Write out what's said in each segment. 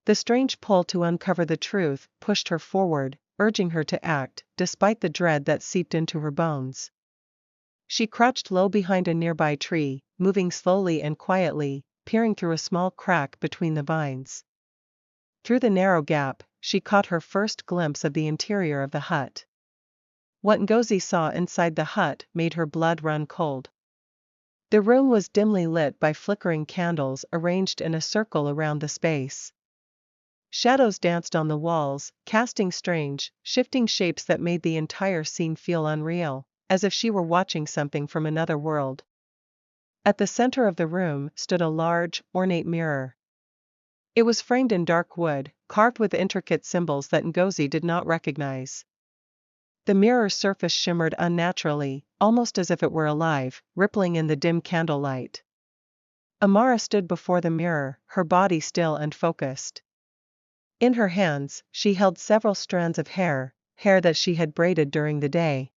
The strange pull to uncover the truth pushed her forward, urging her to act, despite the dread that seeped into her bones. She crouched low behind a nearby tree, moving slowly and quietly, peering through a small crack between the vines. Through the narrow gap, she caught her first glimpse of the interior of the hut. What Ngozi saw inside the hut made her blood run cold. The room was dimly lit by flickering candles arranged in a circle around the space. Shadows danced on the walls, casting strange, shifting shapes that made the entire scene feel unreal, as if she were watching something from another world. At the center of the room stood a large, ornate mirror. It was framed in dark wood, carved with intricate symbols that Ngozi did not recognize. The mirror's surface shimmered unnaturally, almost as if it were alive, rippling in the dim candlelight. Amara stood before the mirror, her body still and focused. In her hands, she held several strands of hair that she had braided during the day.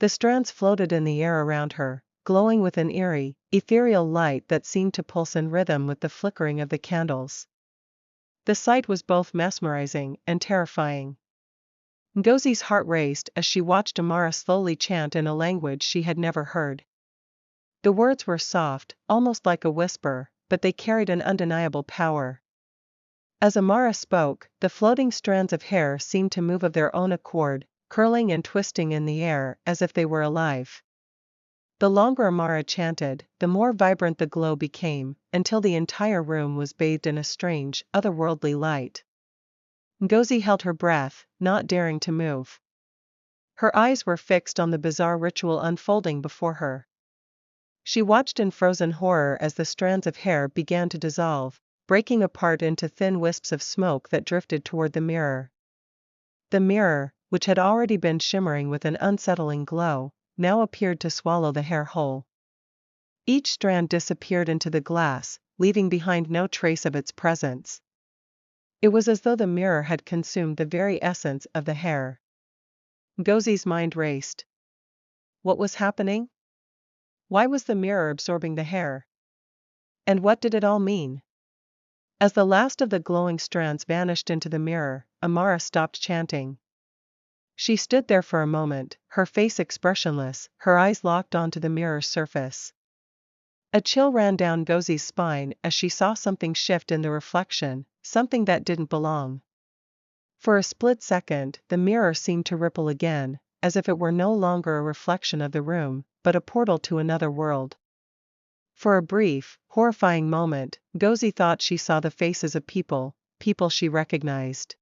The strands floated in the air around her, glowing with an eerie, ethereal light that seemed to pulse in rhythm with the flickering of the candles. The sight was both mesmerizing and terrifying. Ngozi's heart raced as she watched Amara slowly chant in a language she had never heard. The words were soft, almost like a whisper, but they carried an undeniable power. As Amara spoke, the floating strands of hair seemed to move of their own accord, curling and twisting in the air as if they were alive. The longer Amara chanted, the more vibrant the glow became, until the entire room was bathed in a strange, otherworldly light. Ngozi held her breath, not daring to move. Her eyes were fixed on the bizarre ritual unfolding before her. She watched in frozen horror as the strands of hair began to dissolve, breaking apart into thin wisps of smoke that drifted toward the mirror. The mirror, which had already been shimmering with an unsettling glow, now appeared to swallow the hair whole. Each strand disappeared into the glass, leaving behind no trace of its presence. It was as though the mirror had consumed the very essence of the hair. Ngozi's mind raced. What was happening? Why was the mirror absorbing the hair? And what did it all mean? As the last of the glowing strands vanished into the mirror, Amara stopped chanting. She stood there for a moment, her face expressionless, her eyes locked onto the mirror's surface. A chill ran down Ngozi's spine as she saw something shift in the reflection, something that didn't belong. For a split second, the mirror seemed to ripple again, as if it were no longer a reflection of the room, but a portal to another world. For a brief, horrifying moment, Ngozi thought she saw the faces of people she recognized.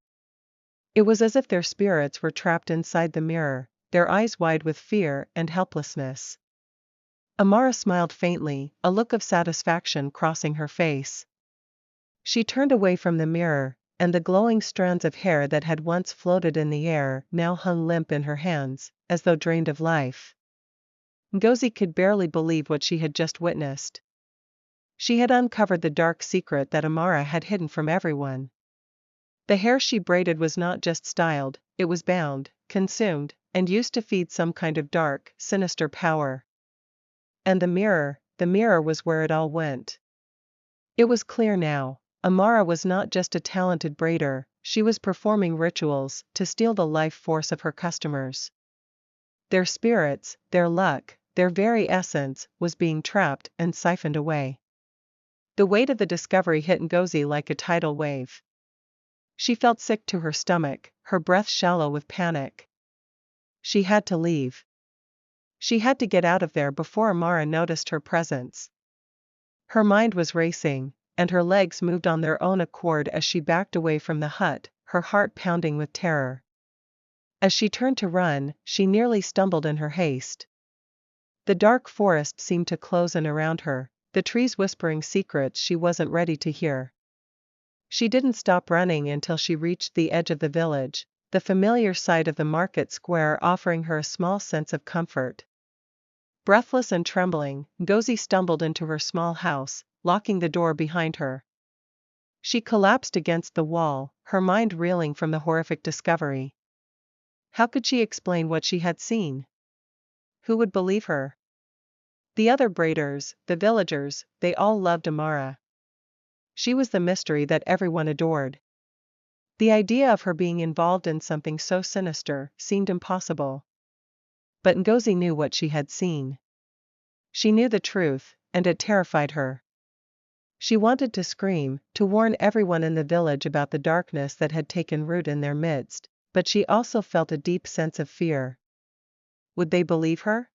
It was as if their spirits were trapped inside the mirror, their eyes wide with fear and helplessness. Amara smiled faintly, a look of satisfaction crossing her face. She turned away from the mirror, and the glowing strands of hair that had once floated in the air now hung limp in her hands, as though drained of life. Ngozi could barely believe what she had just witnessed. She had uncovered the dark secret that Amara had hidden from everyone. The hair she braided was not just styled, it was bound, consumed, and used to feed some kind of dark, sinister power. And the mirror was where it all went. It was clear now. Amara was not just a talented braider, she was performing rituals to steal the life force of her customers. Their spirits, their luck, their very essence, was being trapped and siphoned away. The weight of the discovery hit Ngozi like a tidal wave. She felt sick to her stomach, her breath shallow with panic. She had to leave. She had to get out of there before Amara noticed her presence. Her mind was racing, and her legs moved on their own accord as she backed away from the hut, her heart pounding with terror. As she turned to run, she nearly stumbled in her haste. The dark forest seemed to close in around her, the trees whispering secrets she wasn't ready to hear. She didn't stop running until she reached the edge of the village, the familiar sight of the market square offering her a small sense of comfort. Breathless and trembling, Ngozi stumbled into her small house, locking the door behind her. She collapsed against the wall, her mind reeling from the horrific discovery. How could she explain what she had seen? Who would believe her? The other braiders, the villagers, they all loved Amara. She was the mystery that everyone adored. The idea of her being involved in something so sinister seemed impossible. But Ngozi knew what she had seen. She knew the truth, and it terrified her. She wanted to scream, to warn everyone in the village about the darkness that had taken root in their midst, but she also felt a deep sense of fear. Would they believe her?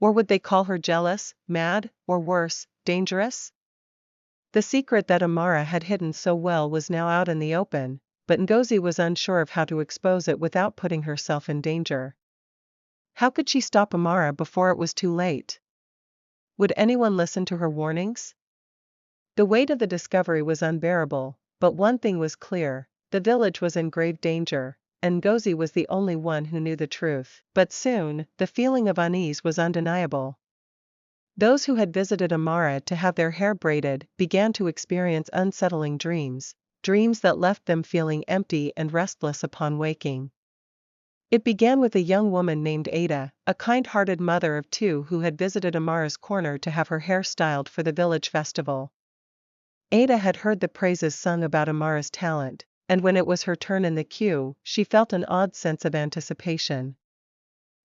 Or would they call her jealous, mad, or worse, dangerous? The secret that Amara had hidden so well was now out in the open, but Ngozi was unsure of how to expose it without putting herself in danger. How could she stop Amara before it was too late? Would anyone listen to her warnings? The weight of the discovery was unbearable, but one thing was clear: the village was in grave danger, and Ngozi was the only one who knew the truth. But soon, the feeling of unease was undeniable. Those who had visited Amara to have their hair braided began to experience unsettling dreams, dreams that left them feeling empty and restless upon waking. It began with a young woman named Ada, a kind-hearted mother of two who had visited Amara's corner to have her hair styled for the village festival. Ada had heard the praises sung about Amara's talent, and when it was her turn in the queue, she felt an odd sense of anticipation.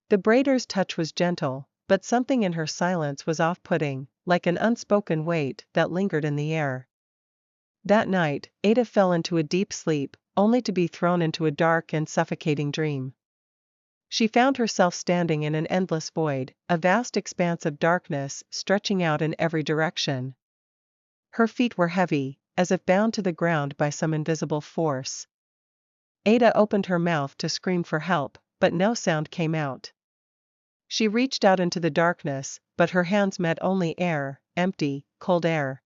The braider's touch was gentle, but something in her silence was off-putting, like an unspoken weight that lingered in the air. That night, Ada fell into a deep sleep, only to be thrown into a dark and suffocating dream. She found herself standing in an endless void, a vast expanse of darkness stretching out in every direction. Her feet were heavy, as if bound to the ground by some invisible force. Ada opened her mouth to scream for help, but no sound came out. She reached out into the darkness, but her hands met only air, empty, cold air.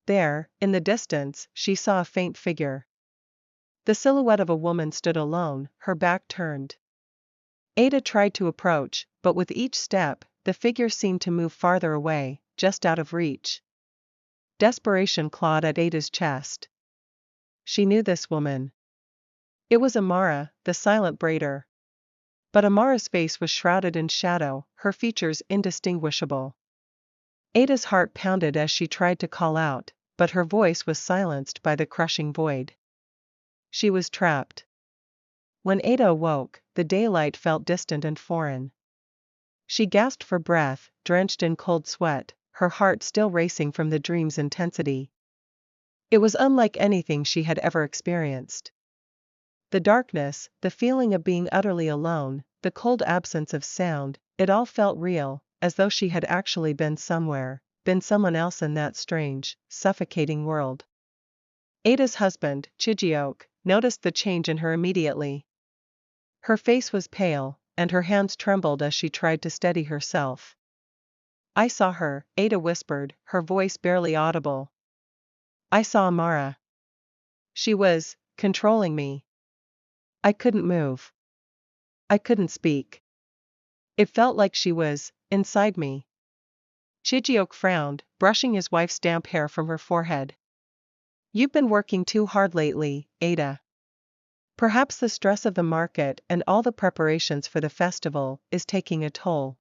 There, in the distance, she saw a faint figure. The silhouette of a woman stood alone, her back turned. Ada tried to approach, but with each step, the figure seemed to move farther away, just out of reach. Desperation clawed at Ada's chest. She knew this woman. It was Amara, the silent braider. But Amara's face was shrouded in shadow, her features indistinguishable. Ada's heart pounded as she tried to call out, but her voice was silenced by the crushing void. She was trapped. When Ada awoke, the daylight felt distant and foreign. She gasped for breath, drenched in cold sweat, her heart still racing from the dream's intensity. It was unlike anything she had ever experienced. The darkness, the feeling of being utterly alone, the cold absence of sound, it all felt real, as though she had actually been somewhere, been someone else in that strange, suffocating world. Ada's husband, Chijioke, noticed the change in her immediately. Her face was pale, and her hands trembled as she tried to steady herself. "I saw her," Ada whispered, her voice barely audible. "I saw Amara. She was controlling me. I couldn't move. I couldn't speak. It felt like she was inside me." Chijioke frowned, brushing his wife's damp hair from her forehead. "You've been working too hard lately, Ada. Perhaps the stress of the market and all the preparations for the festival is taking a toll."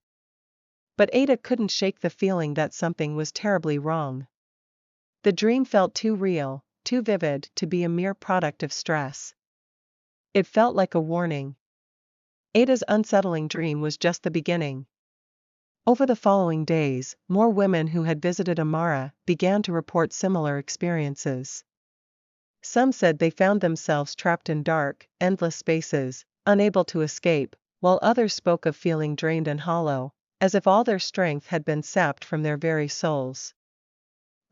But Ada couldn't shake the feeling that something was terribly wrong. The dream felt too real, too vivid to be a mere product of stress. It felt like a warning. Ada's unsettling dream was just the beginning. Over the following days, more women who had visited Amara began to report similar experiences. Some said they found themselves trapped in dark, endless spaces, unable to escape, while others spoke of feeling drained and hollow, as if all their strength had been sapped from their very souls.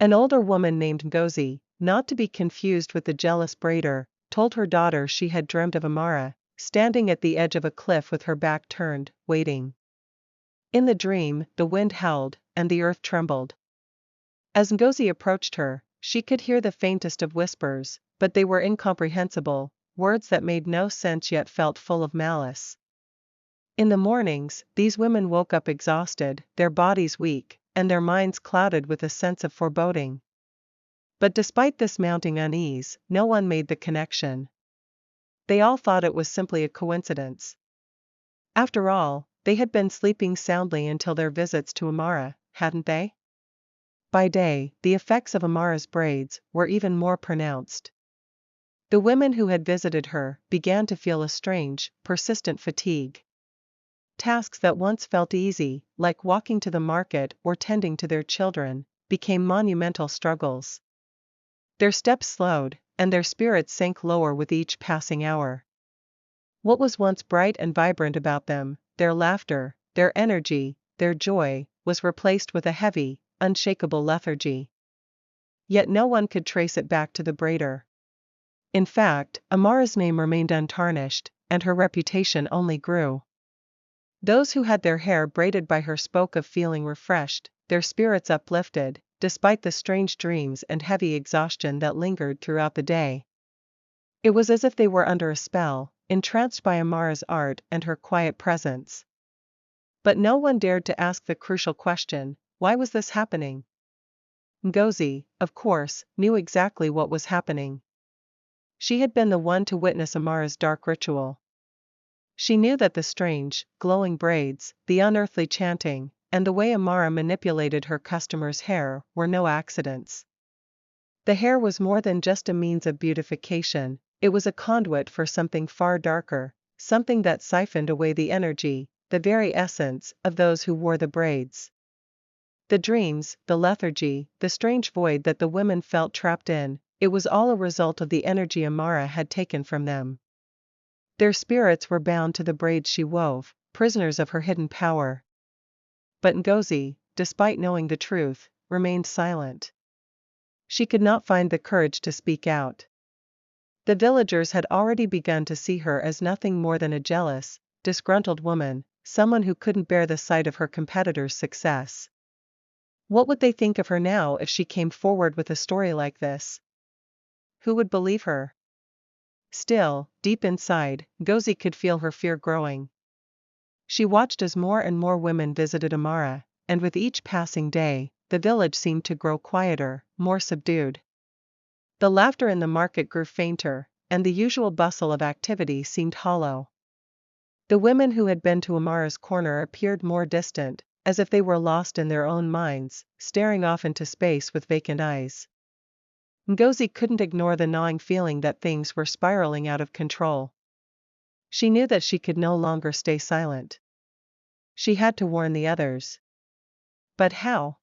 An older woman named Ngozi, not to be confused with the jealous braider, told her daughter she had dreamt of Amara, standing at the edge of a cliff with her back turned, waiting. In the dream, the wind howled, and the earth trembled. As Ngozi approached her, she could hear the faintest of whispers, but they were incomprehensible, words that made no sense yet felt full of malice. In the mornings, these women woke up exhausted, their bodies weak, and their minds clouded with a sense of foreboding. But despite this mounting unease, no one made the connection. They all thought it was simply a coincidence. After all, they had been sleeping soundly until their visits to Amara, hadn't they? By day, the effects of Amara's braids were even more pronounced. The women who had visited her began to feel a strange, persistent fatigue. Tasks that once felt easy, like walking to the market or tending to their children, became monumental struggles. Their steps slowed, and their spirits sank lower with each passing hour. What was once bright and vibrant about them, their laughter, their energy, their joy, was replaced with a heavy, unshakable lethargy. Yet no one could trace it back to the braider. In fact, Amara's name remained untarnished, and her reputation only grew. Those who had their hair braided by her spoke of feeling refreshed, their spirits uplifted, despite the strange dreams and heavy exhaustion that lingered throughout the day. It was as if they were under a spell, entranced by Amara's art and her quiet presence. But no one dared to ask the crucial question, why was this happening? Ngozi, of course, knew exactly what was happening. She had been the one to witness Amara's dark ritual. She knew that the strange, glowing braids, the unearthly chanting, and the way Amara manipulated her customers' hair were no accidents. The hair was more than just a means of beautification, it was a conduit for something far darker, something that siphoned away the energy, the very essence, of those who wore the braids. The dreams, the lethargy, the strange void that the women felt trapped in, it was all a result of the energy Amara had taken from them. Their spirits were bound to the braids she wove, prisoners of her hidden power. But Ngozi, despite knowing the truth, remained silent. She could not find the courage to speak out. The villagers had already begun to see her as nothing more than a jealous, disgruntled woman, someone who couldn't bear the sight of her competitors' success. What would they think of her now if she came forward with a story like this? Who would believe her? Still, deep inside, Ngozi could feel her fear growing. She watched as more and more women visited Amara, and with each passing day, the village seemed to grow quieter, more subdued. The laughter in the market grew fainter, and the usual bustle of activity seemed hollow. The women who had been to Amara's corner appeared more distant, as if they were lost in their own minds, staring off into space with vacant eyes. Ngozi couldn't ignore the gnawing feeling that things were spiraling out of control. She knew that she could no longer stay silent. She had to warn the others. But how?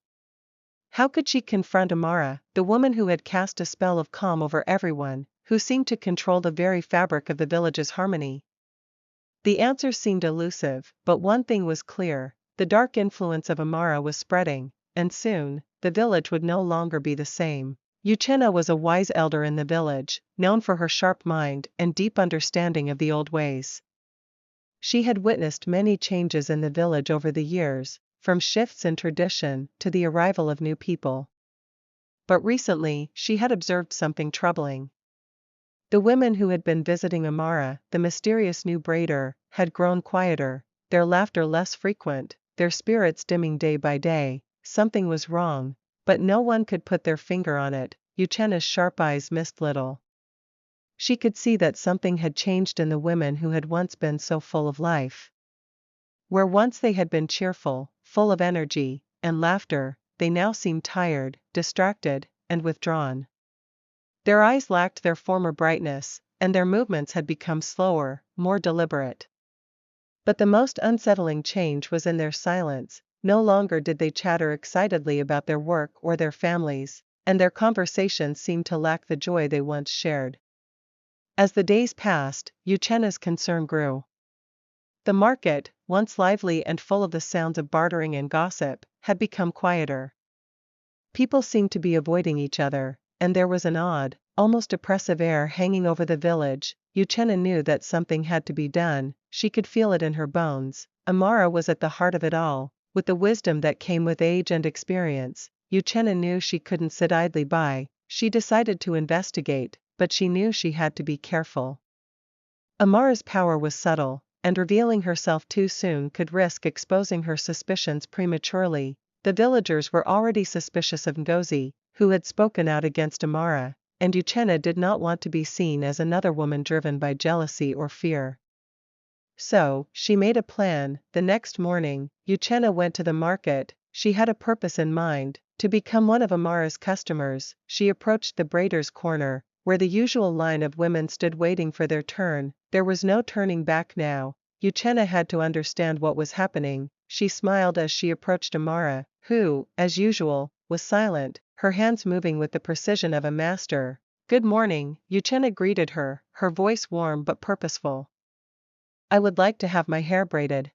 How could she confront Amara, the woman who had cast a spell of calm over everyone, who seemed to control the very fabric of the village's harmony? The answers seemed elusive, but one thing was clear, the dark influence of Amara was spreading, and soon, the village would no longer be the same. Uchenna was a wise elder in the village, known for her sharp mind and deep understanding of the old ways. She had witnessed many changes in the village over the years, from shifts in tradition to the arrival of new people. But recently, she had observed something troubling. The women who had been visiting Amara, the mysterious new braider, had grown quieter, their laughter less frequent, their spirits dimming day by day. Something was wrong, but no one could put their finger on it. Uchenna's sharp eyes missed little. She could see that something had changed in the women who had once been so full of life. Where once they had been cheerful, full of energy and laughter, they now seemed tired, distracted, and withdrawn. Their eyes lacked their former brightness, and their movements had become slower, more deliberate. But the most unsettling change was in their silence. No longer did they chatter excitedly about their work or their families, and their conversations seemed to lack the joy they once shared. As the days passed, Uchenna's concern grew. The market, once lively and full of the sounds of bartering and gossip, had become quieter. People seemed to be avoiding each other, and there was an odd, almost oppressive air hanging over the village. Uchenna knew that something had to be done, she could feel it in her bones. Amara was at the heart of it all, with the wisdom that came with age and experience. Uchenna knew she couldn't sit idly by. She decided to investigate, but she knew she had to be careful. Amara's power was subtle, and revealing herself too soon could risk exposing her suspicions prematurely. The villagers were already suspicious of Ngozi, who had spoken out against Amara, and Uchenna did not want to be seen as another woman driven by jealousy or fear. So, she made a plan. The next morning, Uchenna went to the market. She had a purpose in mind, To become one of Amara's customers, she approached the braider's corner, where the usual line of women stood waiting for their turn. There was no turning back now. Uchenna had to understand what was happening. She smiled as she approached Amara, who, as usual, was silent, her hands moving with the precision of a master. "Good morning," Uchenna greeted her, her voice warm but purposeful. "I would like to have my hair braided."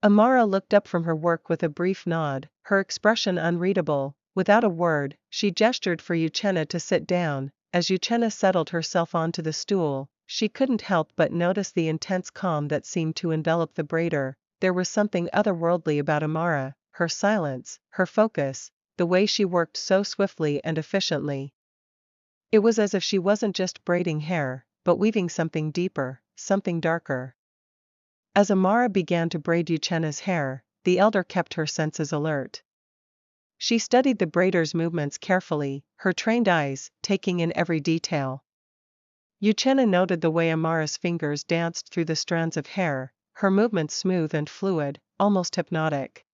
Amara looked up from her work with a brief nod, her expression unreadable. Without a word, she gestured for Uchenna to sit down. As Uchenna settled herself onto the stool, she couldn't help but notice the intense calm that seemed to envelop the braider. There was something otherworldly about Amara, her silence, her focus, the way she worked so swiftly and efficiently. It was as if she wasn't just braiding hair, but weaving something deeper, something darker. As Amara began to braid Uchenna's hair, the elder kept her senses alert. She studied the braider's movements carefully, her trained eyes taking in every detail. Uchenna noted the way Amara's fingers danced through the strands of hair, her movements smooth and fluid, almost hypnotic.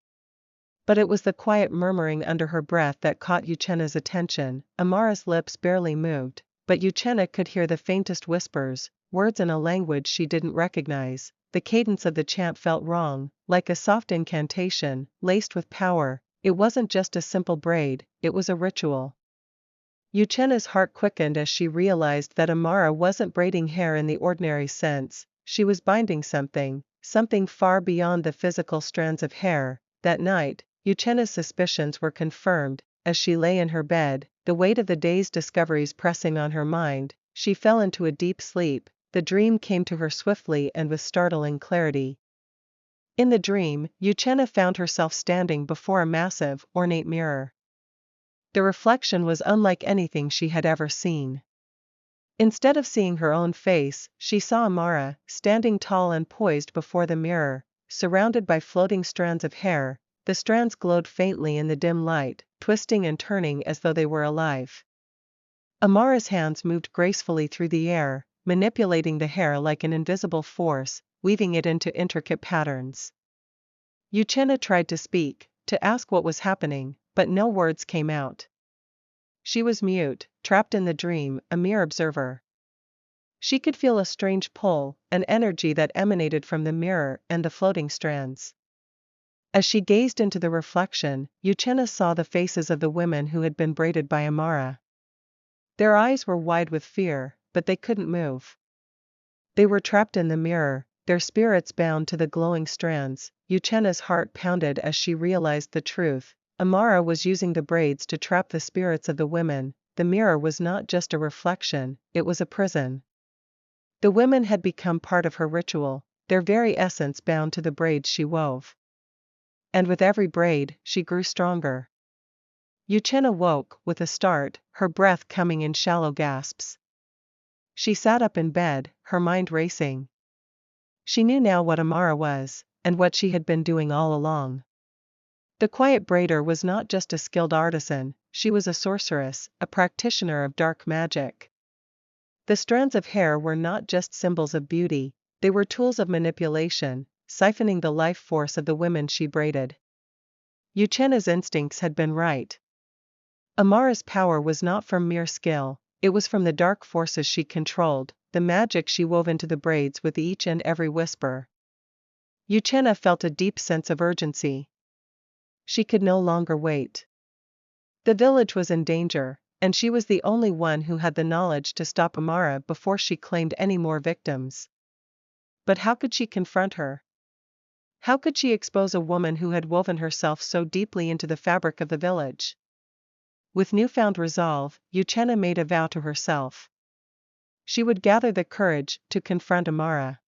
But it was the quiet murmuring under her breath that caught Uchenna's attention. Amara's lips barely moved, but Uchenna could hear the faintest whispers, words in a language she didn't recognize. The cadence of the chant felt wrong, like a soft incantation, laced with power. It wasn't just a simple braid, it was a ritual. Uchenna's heart quickened as she realized that Amara wasn't braiding hair in the ordinary sense. She was binding something far beyond the physical strands of hair. That night, Uchenna's suspicions were confirmed. As she lay in her bed, the weight of the day's discoveries pressing on her mind, she fell into a deep sleep. The dream came to her swiftly and with startling clarity. In the dream, Uchenna found herself standing before a massive, ornate mirror. The reflection was unlike anything she had ever seen. Instead of seeing her own face, she saw Amara, standing tall and poised before the mirror, surrounded by floating strands of hair. The strands glowed faintly in the dim light, twisting and turning as though they were alive. Amara's hands moved gracefully through the air, manipulating the hair like an invisible force, weaving it into intricate patterns. Uchenna tried to speak, to ask what was happening, but no words came out. She was mute, trapped in the dream, a mere observer. She could feel a strange pull, an energy that emanated from the mirror and the floating strands. As she gazed into the reflection, Uchenna saw the faces of the women who had been braided by Amara. Their eyes were wide with fear, but they couldn't move. They were trapped in the mirror, their spirits bound to the glowing strands. Uchenna's heart pounded as she realized the truth. Amara was using the braids to trap the spirits of the women. The mirror was not just a reflection, it was a prison. The women had become part of her ritual, their very essence bound to the braids she wove. And with every braid, she grew stronger. Uchenna woke with a start, her breath coming in shallow gasps. She sat up in bed, her mind racing. She knew now what Amara was, and what she had been doing all along. The quiet braider was not just a skilled artisan, she was a sorceress, a practitioner of dark magic. The strands of hair were not just symbols of beauty, they were tools of manipulation, siphoning the life force of the women she braided. Uchenna's instincts had been right. Amara's power was not from mere skill, it was from the dark forces she controlled, the magic she wove into the braids with each and every whisper. Uchenna felt a deep sense of urgency. She could no longer wait. The village was in danger, and she was the only one who had the knowledge to stop Amara before she claimed any more victims. But how could she confront her? How could she expose a woman who had woven herself so deeply into the fabric of the village? With newfound resolve, Uchenna made a vow to herself. She would gather the courage to confront Amara.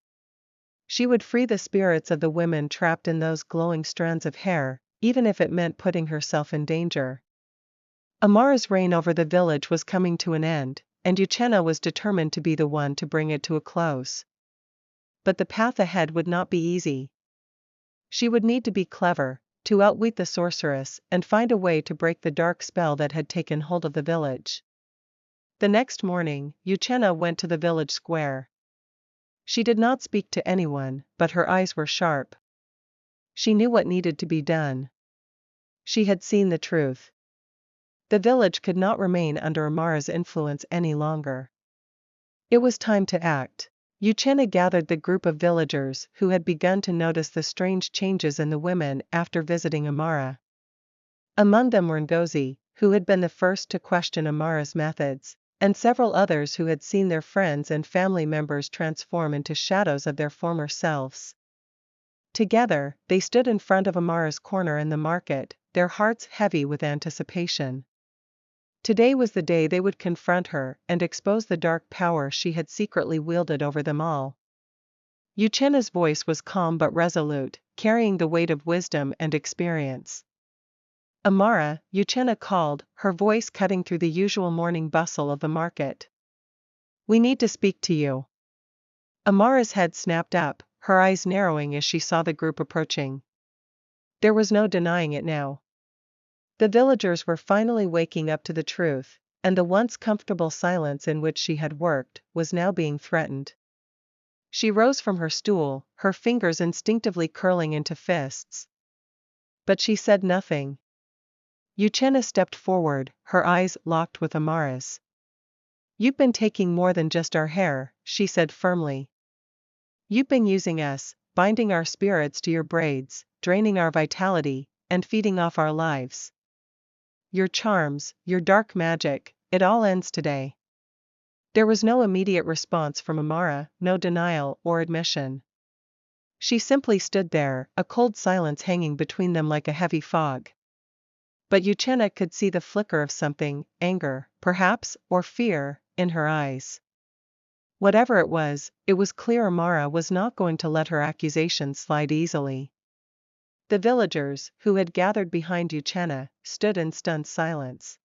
She would free the spirits of the women trapped in those glowing strands of hair, even if it meant putting herself in danger. Amara's reign over the village was coming to an end, and Uchenna was determined to be the one to bring it to a close. But the path ahead would not be easy. She would need to be clever, to outwit the sorceress, and find a way to break the dark spell that had taken hold of the village. The next morning, Uchenna went to the village square. She did not speak to anyone, but her eyes were sharp. She knew what needed to be done. She had seen the truth. The village could not remain under Amara's influence any longer. It was time to act. Uchenna gathered the group of villagers who had begun to notice the strange changes in the women after visiting Amara. Among them were Ngozi, who had been the first to question Amara's methods, and several others who had seen their friends and family members transform into shadows of their former selves. Together, they stood in front of Amara's corner in the market, their hearts heavy with anticipation. Today was the day they would confront her and expose the dark power she had secretly wielded over them all. Uchenna's voice was calm but resolute, carrying the weight of wisdom and experience. "Amara," Uchenna called, her voice cutting through the usual morning bustle of the market. "We need to speak to you." Amara's head snapped up, her eyes narrowing as she saw the group approaching. There was no denying it now. The villagers were finally waking up to the truth, and the once comfortable silence in which she had worked was now being threatened. She rose from her stool, her fingers instinctively curling into fists. But she said nothing. Uchenna stepped forward, her eyes locked with Amara's. "You've been taking more than just our hair," she said firmly. "You've been using us, binding our spirits to your braids, draining our vitality, and feeding off our lives. Your charms, your dark magic, it all ends today." There was no immediate response from Amara, no denial or admission. She simply stood there, a cold silence hanging between them like a heavy fog. But Uchenna could see the flicker of something, anger, perhaps, or fear, in her eyes. Whatever it was clear Amara was not going to let her accusations slide easily. The villagers, who had gathered behind Uchenna, stood in stunned silence.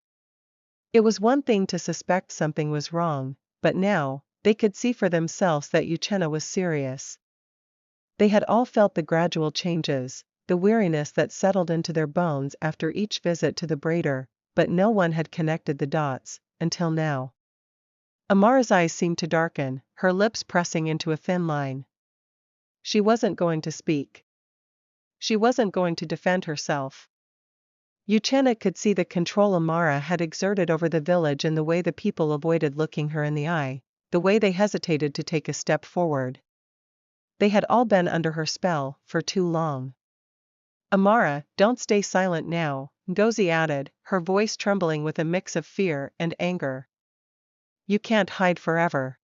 It was one thing to suspect something was wrong, but now, they could see for themselves that Uchenna was serious. They had all felt the gradual changes, the weariness that settled into their bones after each visit to the braider, but no one had connected the dots, until now. Amara's eyes seemed to darken, her lips pressing into a thin line. She wasn't going to speak. She wasn't going to defend herself. Uchenna could see the control Amara had exerted over the village in the way the people avoided looking her in the eye, the way they hesitated to take a step forward. They had all been under her spell for too long. "Amara, don't stay silent now," Ngozi added, her voice trembling with a mix of fear and anger. "You can't hide forever.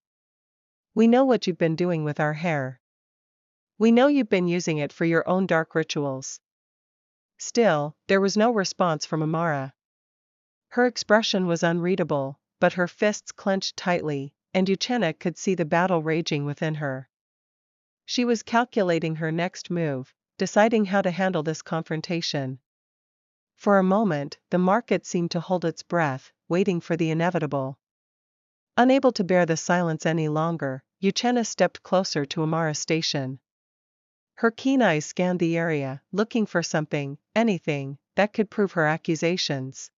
We know what you've been doing with our hair. We know you've been using it for your own dark rituals." Still, there was no response from Amara. Her expression was unreadable, but her fists clenched tightly, and Uchenna could see the battle raging within her. She was calculating her next move, deciding how to handle this confrontation. For a moment, the market seemed to hold its breath, waiting for the inevitable. Unable to bear the silence any longer, Uchenna stepped closer to Amara's station. Her keen eyes scanned the area, looking for something, anything, that could prove her accusations.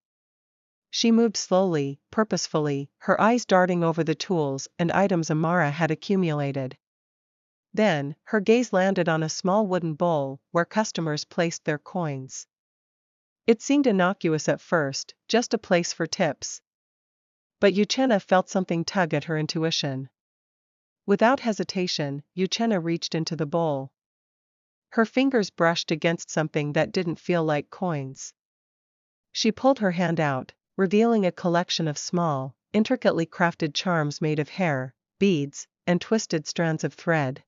She moved slowly, purposefully, her eyes darting over the tools and items Amara had accumulated. Then, her gaze landed on a small wooden bowl, where customers placed their coins. It seemed innocuous at first, just a place for tips. But Uchenna felt something tug at her intuition. Without hesitation, Uchenna reached into the bowl. Her fingers brushed against something that didn't feel like coins. She pulled her hand out, revealing a collection of small, intricately crafted charms made of hair, beads, and twisted strands of thread.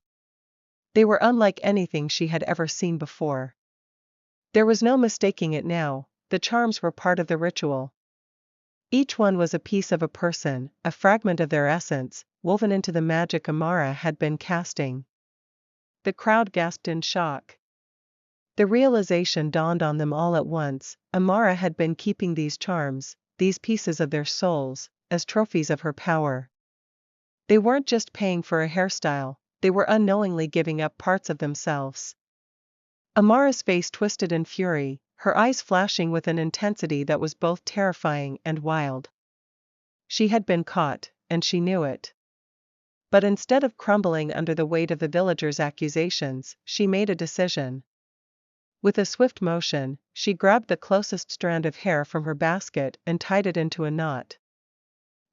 They were unlike anything she had ever seen before. There was no mistaking it now, the charms were part of the ritual. Each one was a piece of a person, a fragment of their essence, woven into the magic Amara had been casting. The crowd gasped in shock. The realization dawned on them all at once, Amara had been keeping these charms, these pieces of their souls, as trophies of her power. They weren't just paying for a hairstyle, they were unknowingly giving up parts of themselves. Amara's face twisted in fury, her eyes flashing with an intensity that was both terrifying and wild. She had been caught, and she knew it. But instead of crumbling under the weight of the villagers' accusations, she made a decision. With a swift motion, she grabbed the closest strand of hair from her basket and tied it into a knot.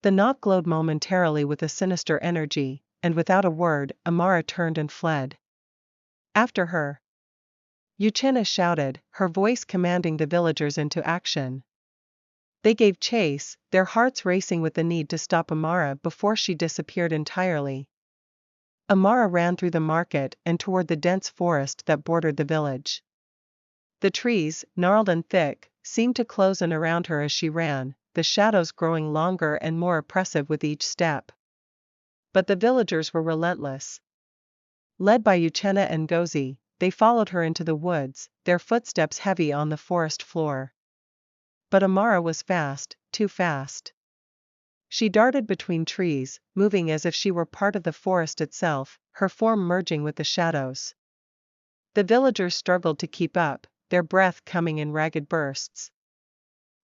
The knot glowed momentarily with a sinister energy, and without a word, Amara turned and fled. After her! Uchenna shouted, her voice commanding the villagers into action. They gave chase, their hearts racing with the need to stop Amara before she disappeared entirely. Amara ran through the market and toward the dense forest that bordered the village. The trees, gnarled and thick, seemed to close in around her as she ran, the shadows growing longer and more oppressive with each step. But the villagers were relentless. Led by Uchenna and Ngozi, they followed her into the woods, their footsteps heavy on the forest floor. But Amara was fast, too fast. She darted between trees, moving as if she were part of the forest itself, her form merging with the shadows. The villagers struggled to keep up, their breath coming in ragged bursts.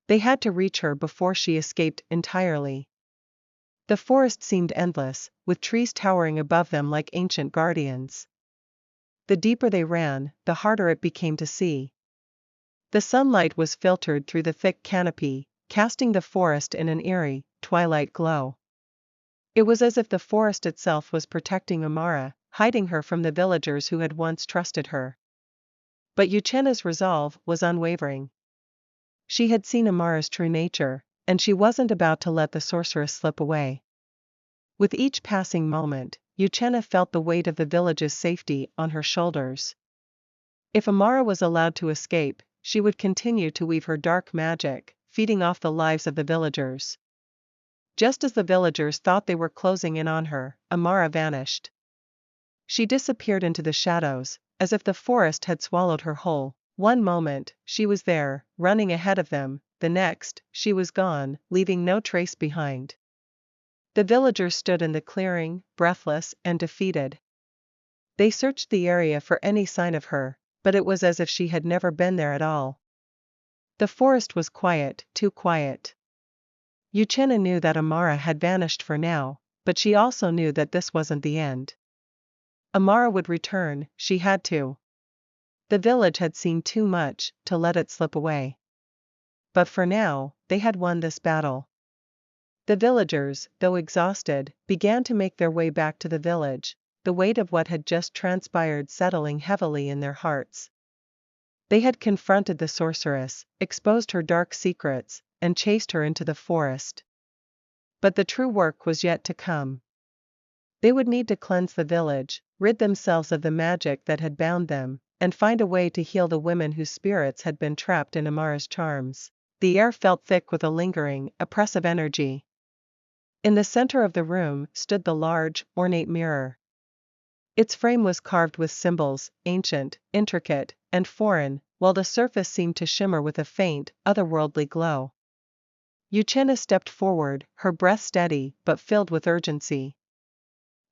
They had to reach her before she escaped entirely. The forest seemed endless, with trees towering above them like ancient guardians. The deeper they ran, the harder it became to see. The sunlight was filtered through the thick canopy, casting the forest in an eerie, twilight glow. It was as if the forest itself was protecting Amara, hiding her from the villagers who had once trusted her. But Uchenna's resolve was unwavering. She had seen Amara's true nature, and she wasn't about to let the sorceress slip away. With each passing moment, Uchenna felt the weight of the village's safety on her shoulders. If Amara was allowed to escape, she would continue to weave her dark magic, feeding off the lives of the villagers. Just as the villagers thought they were closing in on her, Amara vanished. She disappeared into the shadows, as if the forest had swallowed her whole. One moment, she was there, running ahead of them, the next, she was gone, leaving no trace behind. The villagers stood in the clearing, breathless and defeated. They searched the area for any sign of her, but it was as if she had never been there at all. The forest was quiet, too quiet. Uchenna knew that Amara had vanished for now, but she also knew that this wasn't the end. Amara would return, she had to. The village had seen too much to let it slip away. But for now, they had won this battle. The villagers, though exhausted, began to make their way back to the village, the weight of what had just transpired settling heavily in their hearts. They had confronted the sorceress, exposed her dark secrets, and chased her into the forest. But the true work was yet to come. They would need to cleanse the village, rid themselves of the magic that had bound them, and find a way to heal the women whose spirits had been trapped in Amara's charms. The air felt thick with a lingering, oppressive energy. In the center of the room stood the large, ornate mirror. Its frame was carved with symbols, ancient, intricate, and foreign, while the surface seemed to shimmer with a faint, otherworldly glow. Uchenna stepped forward, her breath steady but filled with urgency.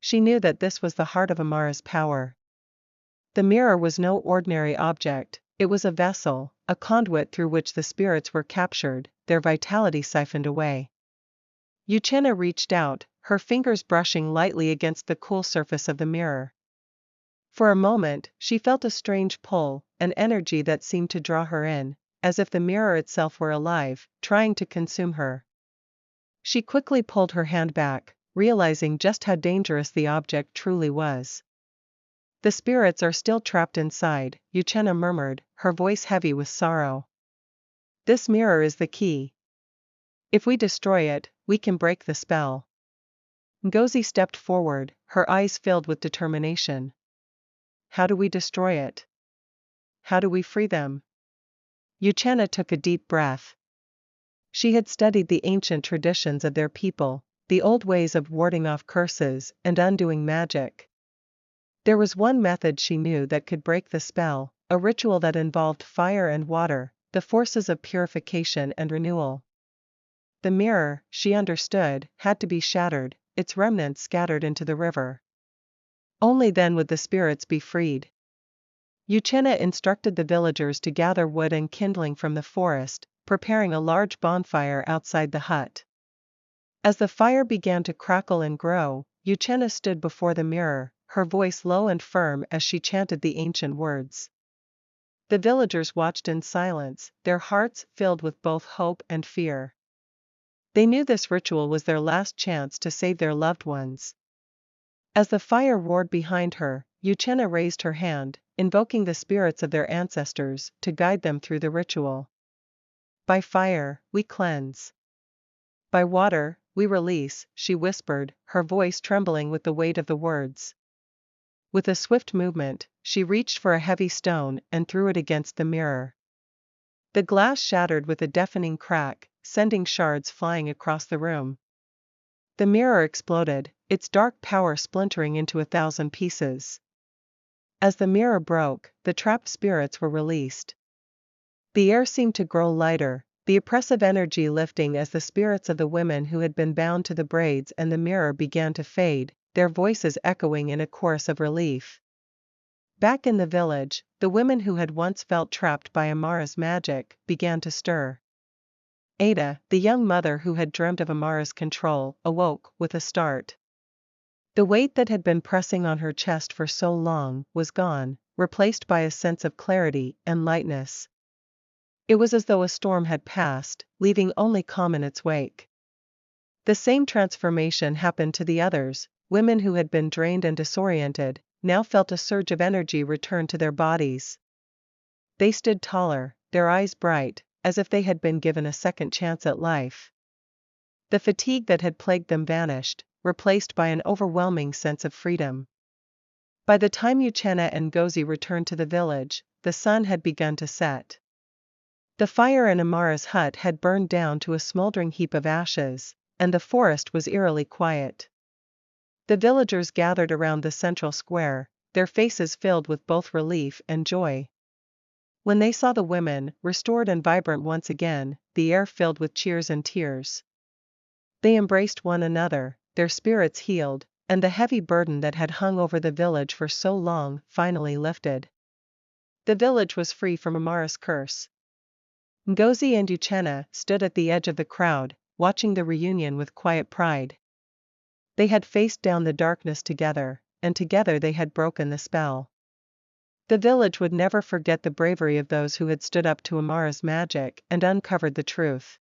She knew that this was the heart of Amara's power. The mirror was no ordinary object, it was a vessel, a conduit through which the spirits were captured, their vitality siphoned away. Uchenna reached out, her fingers brushing lightly against the cool surface of the mirror. For a moment, she felt a strange pull, an energy that seemed to draw her in, as if the mirror itself were alive, trying to consume her. She quickly pulled her hand back, realizing just how dangerous the object truly was. "The spirits are still trapped inside," Uchenna murmured, her voice heavy with sorrow. "This mirror is the key. If we destroy it, we can break the spell." Ngozi stepped forward, her eyes filled with determination. "How do we destroy it? How do we free them?" Uchenna took a deep breath. She had studied the ancient traditions of their people, the old ways of warding off curses and undoing magic. There was one method she knew that could break the spell, a ritual that involved fire and water, the forces of purification and renewal. The mirror, she understood, had to be shattered, its remnants scattered into the river. Only then would the spirits be freed. Uchenna instructed the villagers to gather wood and kindling from the forest, preparing a large bonfire outside the hut. As the fire began to crackle and grow, Uchenna stood before the mirror, her voice low and firm as she chanted the ancient words. The villagers watched in silence, their hearts filled with both hope and fear. They knew this ritual was their last chance to save their loved ones. As the fire roared behind her, Uchenna raised her hand, invoking the spirits of their ancestors to guide them through the ritual. By fire, we cleanse. By water, we release, she whispered, her voice trembling with the weight of the words. With a swift movement, she reached for a heavy stone and threw it against the mirror. The glass shattered with a deafening crack, sending shards flying across the room. The mirror exploded, its dark power splintering into 1,000 pieces. As the mirror broke, the trapped spirits were released. The air seemed to grow lighter, the oppressive energy lifting as the spirits of the women who had been bound to the braids and the mirror began to fade, their voices echoing in a chorus of relief. Back in the village, the women who had once felt trapped by Amara's magic began to stir. Ada, the young mother who had dreamt of Amara's control, awoke with a start. The weight that had been pressing on her chest for so long was gone, replaced by a sense of clarity and lightness. It was as though a storm had passed, leaving only calm in its wake. The same transformation happened to the others. Women who had been drained and disoriented now felt a surge of energy return to their bodies. They stood taller, their eyes bright, as if they had been given a second chance at life. The fatigue that had plagued them vanished, replaced by an overwhelming sense of freedom. By the time Uchenna and Ngozi returned to the village, the sun had begun to set. The fire in Amara's hut had burned down to a smoldering heap of ashes, and the forest was eerily quiet. The villagers gathered around the central square, their faces filled with both relief and joy. When they saw the women, restored and vibrant once again, the air filled with cheers and tears. They embraced one another, their spirits healed, and the heavy burden that had hung over the village for so long finally lifted. The village was free from Amara's curse. Ngozi and Uchenna stood at the edge of the crowd, watching the reunion with quiet pride. They had faced down the darkness together, and together they had broken the spell. The village would never forget the bravery of those who had stood up to Amara's magic and uncovered the truth.